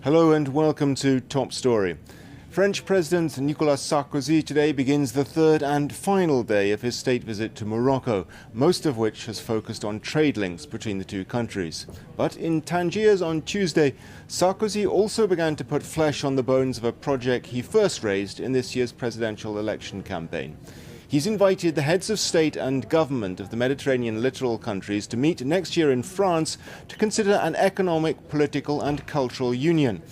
Hello and welcome to Top Story. French President Nicolas Sarkozy today begins the third and final day of his state visit to Morocco, most of which has focused on trade links between the two countries. But in Tangiers on Tuesday, Sarkozy also began to put flesh on the bones of a project he first raised in this year's presidential election campaign. He's invited the heads of state and government of the Mediterranean littoral countries to meet next year in France to consider an economic, political and cultural union.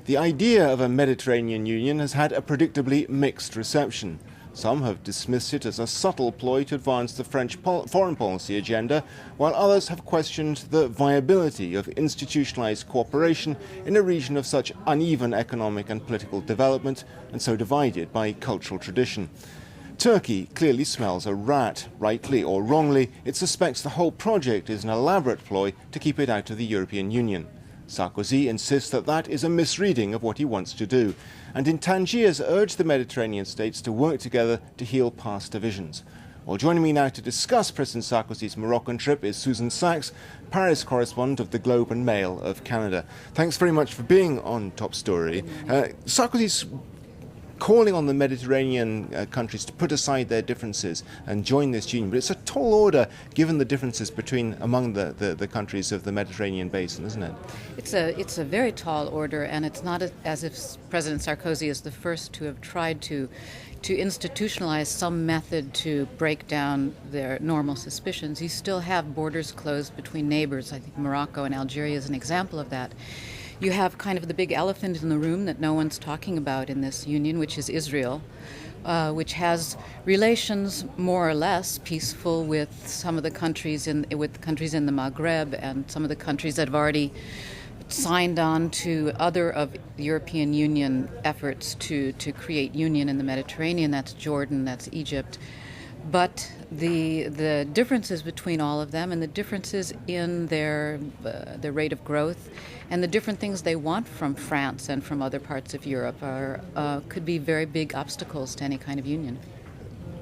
The idea of a Mediterranean union has had a predictably mixed reception. Some have dismissed it as a subtle ploy to advance the French foreign policy agenda, while others have questioned the viability of institutionalized cooperation in a region of such uneven economic and political development and so divided by cultural tradition. Turkey clearly smells a rat. Rightly or wrongly, it suspects the whole project is an elaborate ploy to keep it out of the European Union. Sarkozy insists that that is a misreading of what he wants to do, and in Tangiers urged the Mediterranean states to work together to heal past divisions. Well, joining me now to discuss President Sarkozy's Moroccan trip is Susan Sachs, Paris correspondent of the Globe and Mail of Canada. Thanks very much for being on Top Story. Sarkozy's calling on the Mediterranean countries to put aside their differences and join this union. But it's a tall order given the differences among the countries of the Mediterranean basin, isn't it? It's a very tall order, and it's not as if President Sarkozy is the first to have tried to institutionalize some method to break down their normal suspicions. You still have borders closed between neighbors. I think Morocco and Algeria is an example of that. You have kind of the big elephant in the room that no one's talking about in this union, which is Israel, which has relations more or less peaceful with some of the countries in the Maghreb and some of the countries that have already signed on to other of the European Union efforts to create union in the Mediterranean. That's Jordan, that's Egypt. But the differences between all of them and the differences in their rate of growth and the different things they want from France and from other parts of Europe could be very big obstacles to any kind of union.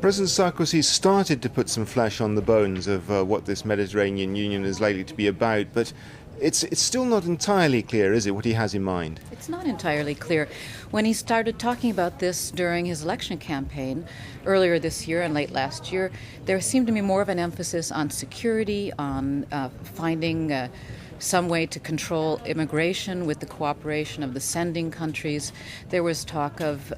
President Sarkozy started to put some flesh on the bones of what this Mediterranean union is likely to be about, but it's still not entirely clear, is it, what he has in mind? It's not entirely clear. When he started talking about this during his election campaign earlier this year and late last year, there seemed to be more of an emphasis on security, on finding some way to control immigration with the cooperation of the sending countries. There was talk of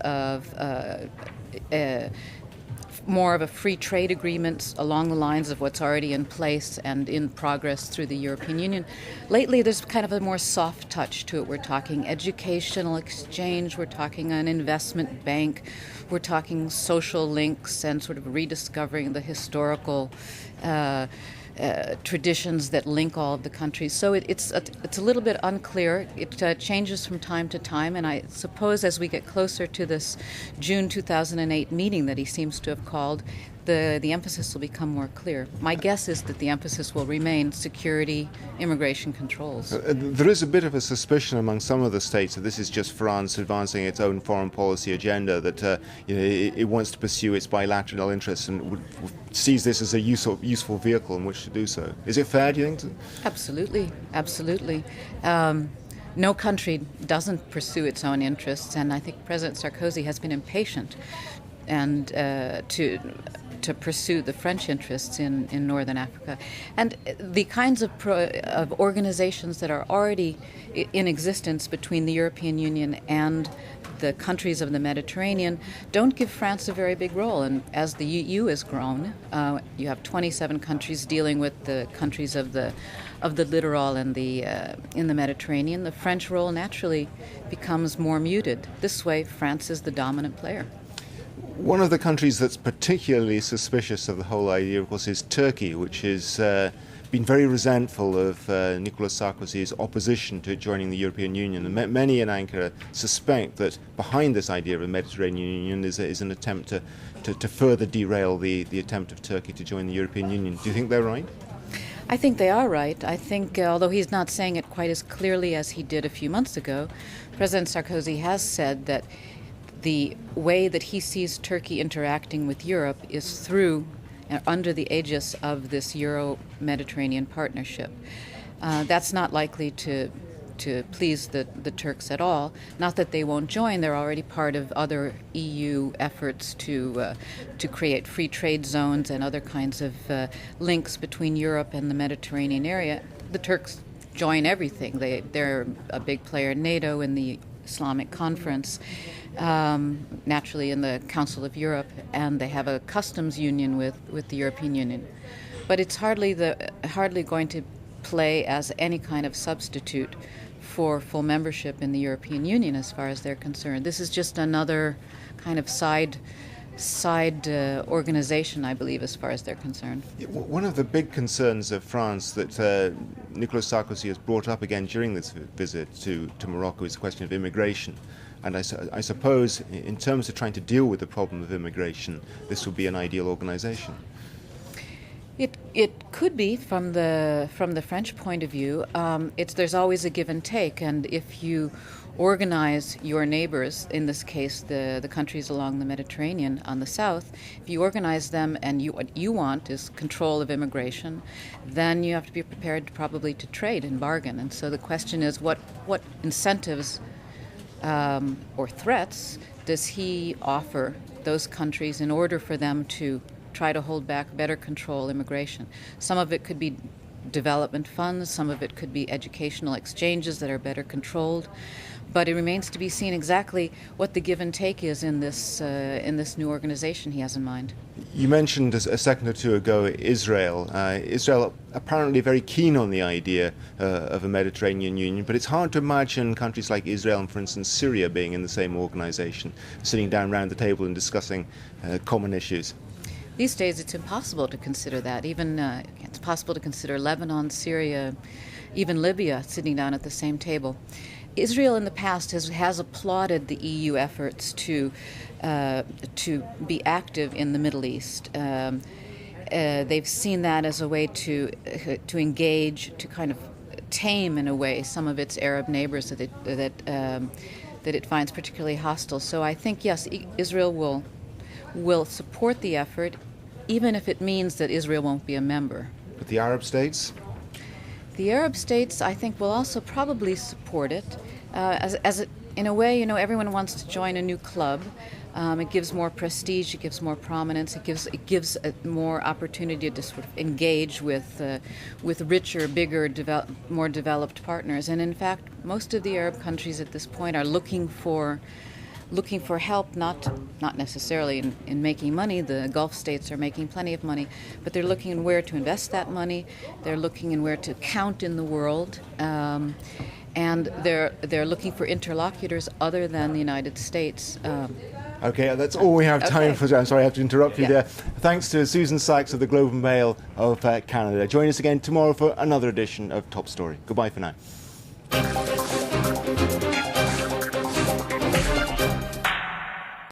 more of a free trade agreement along the lines of what's already in place and in progress through the European Union. Lately, there's kind of a more soft touch to it. We're talking educational exchange, we're talking an investment bank, we're talking social links and sort of rediscovering the historical traditions that link all of the countries. So it's a little bit unclear. It changes from time to time, and I suppose as we get closer to this June 2008 meeting that he seems to have called, the emphasis will become more clear. My guess is that the emphasis will remain security, immigration controls. There is a bit of a suspicion among some of the states that this is just France advancing its own foreign policy agenda, that it wants to pursue its bilateral interests and sees this as a useful vehicle in which to do so. Is it fair, do you think? Absolutely. No country doesn't pursue its own interests, and I think President Sarkozy has been impatient and to pursue the French interests in Northern Africa. And the kinds of organizations that are already in existence between the European Union and the countries of the Mediterranean don't give France a very big role. And as the EU has grown, you have 27 countries dealing with the countries of the littoral and in the Mediterranean. The French role naturally becomes more muted. This way, France is the dominant player. One of the countries that's particularly suspicious of the whole idea, of course, is Turkey, which has been very resentful of Nicolas Sarkozy's opposition to joining the European Union. And many in Ankara suspect that behind this idea of a Mediterranean Union is an attempt to further derail the attempt of Turkey to join the European Union. Do you think they're right? I think they are right. I think, although he's not saying it quite as clearly as he did a few months ago, President Sarkozy has said that the way that he sees Turkey interacting with Europe is through under the aegis of this Euro-Mediterranean partnership. That's not likely to to please the Turks at all. Not that they won't join; they're already part of other EU efforts to create free trade zones and other kinds of links between Europe and the Mediterranean area. The Turks join everything. They're a big player in NATO, in the Islamic Conference, naturally in the Council of Europe, and they have a customs union with the European Union. But it's hardly going to play as any kind of substitute for full membership in the European Union as far as they're concerned. This is just another kind of side organization, I believe, as far as they're concerned. One of the big concerns of France that Nicolas Sarkozy has brought up again during this visit to Morocco is the question of immigration. And I suppose in terms of trying to deal with the problem of immigration, this would be an ideal organization. It could be from the French point of view. There's always a give and take, and if you organize your neighbors, in this case the countries along the Mediterranean on the south, if you organize them and what you want is control of immigration, then you have to be prepared probably to trade and bargain. And so the question is what incentives or threats does he offer those countries in order for them to try to hold back, better control immigration? Some of it could be development funds, some of it could be educational exchanges that are better controlled. But it remains to be seen exactly what the give and take is in this new organization he has in mind. You mentioned a second or two ago Israel. Israel apparently very keen on the idea of a Mediterranean Union, but it's hard to imagine countries like Israel and, for instance, Syria being in the same organization, sitting down around the table and discussing common issues. These days it's impossible to consider that. Even it's possible to consider Lebanon, Syria, even Libya sitting down at the same table. Israel in the past has applauded the EU efforts to be active in the Middle East. They've seen that as a way to engage, to kind of tame in a way some of its Arab neighbors that it finds particularly hostile. So I think yes, Israel will support the effort, even if it means that Israel won't be a member. But the Arab states? The Arab states, I think, will also probably support it. In a way, everyone wants to join a new club. It gives more prestige, it gives more prominence, it gives more opportunity to sort of engage with richer, bigger, more developed partners. And in fact, most of the Arab countries at this point are looking for help, not necessarily in making money. The Gulf states are making plenty of money, but they're looking in where to invest that money. They're looking in where to count in the world, and they're looking for interlocutors other than the United States. Okay, that's all we have time for. I'm sorry I have to interrupt you there. Thanks to Susan Sykes of the Globe and Mail of Canada. Join us again tomorrow for another edition of Top Story. Goodbye for now.